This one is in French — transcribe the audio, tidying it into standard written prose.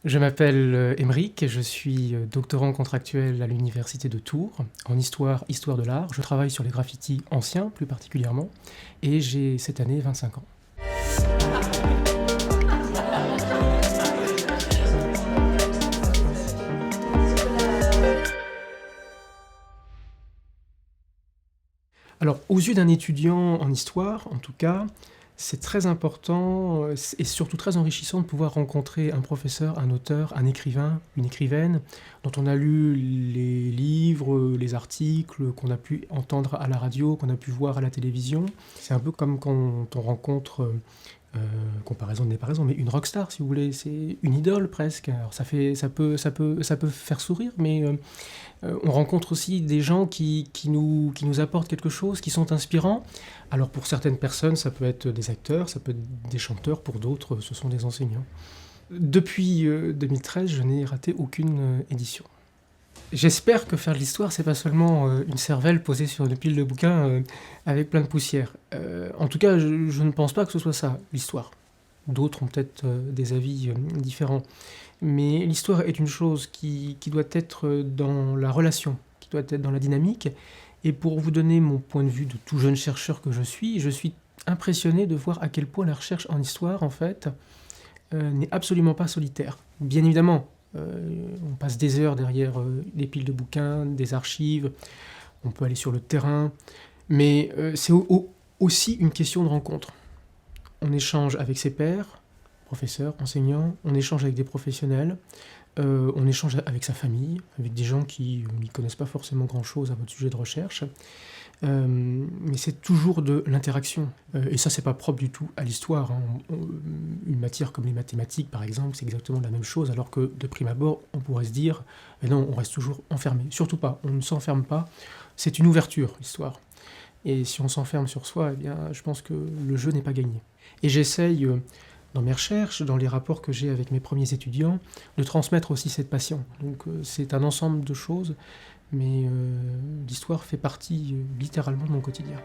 Je m'appelle Émeric, je suis doctorant contractuel à l'université de Tours, en histoire de l'art. Je travaille sur les graffitis anciens, plus particulièrement, et j'ai cette année 25 ans. Alors, aux yeux d'un étudiant en histoire, en tout cas, c'est très important et surtout très enrichissant de pouvoir rencontrer un professeur, un auteur, un écrivain, une écrivaine, dont on a lu les livres, les articles, qu'on a pu entendre à la radio, qu'on a pu voir à la télévision. C'est un peu comme quand on rencontre, comparaison n'est pas raison, mais une rockstar, si vous voulez, c'est une idole presque. Alors ça peut faire sourire, mais on rencontre aussi des gens qui nous apportent quelque chose, qui sont inspirants. Alors pour certaines personnes, ça peut être des acteurs, ça peut être des chanteurs, pour d'autres, ce sont des enseignants. Depuis 2013, je n'ai raté aucune édition. J'espère que faire de l'histoire, c'est pas seulement une cervelle posée sur une pile de bouquins avec plein de poussière. En tout cas, je ne pense pas que ce soit ça, l'histoire. D'autres ont peut-être des avis différents. Mais l'histoire est une chose qui doit être dans la relation, qui doit être dans la dynamique. Et pour vous donner mon point de vue de tout jeune chercheur que je suis impressionné de voir à quel point la recherche en histoire, en fait, n'est absolument pas solitaire. Bien évidemment, on passe des heures derrière des piles de bouquins, des archives, on peut aller sur le terrain, mais c'est aussi une question de rencontre. On échange avec ses pairs, professeurs, enseignants, on échange avec des professionnels, on échange avec sa famille, avec des gens qui n'y connaissent pas forcément grand-chose à votre sujet de recherche, mais c'est toujours de l'interaction. Et ça, c'est pas propre du tout à l'histoire, hein. Une matière comme les mathématiques, par exemple, c'est exactement la même chose, alors que de prime abord, on pourrait se dire, mais non, on reste toujours enfermé. Surtout pas, on ne s'enferme pas, c'est une ouverture, l'histoire. Et si on s'enferme sur soi, eh bien, je pense que le jeu n'est pas gagné. Et j'essaye, dans mes recherches, dans les rapports que j'ai avec mes premiers étudiants, de transmettre aussi cette passion. Donc c'est un ensemble de choses, mais l'histoire fait partie littéralement de mon quotidien.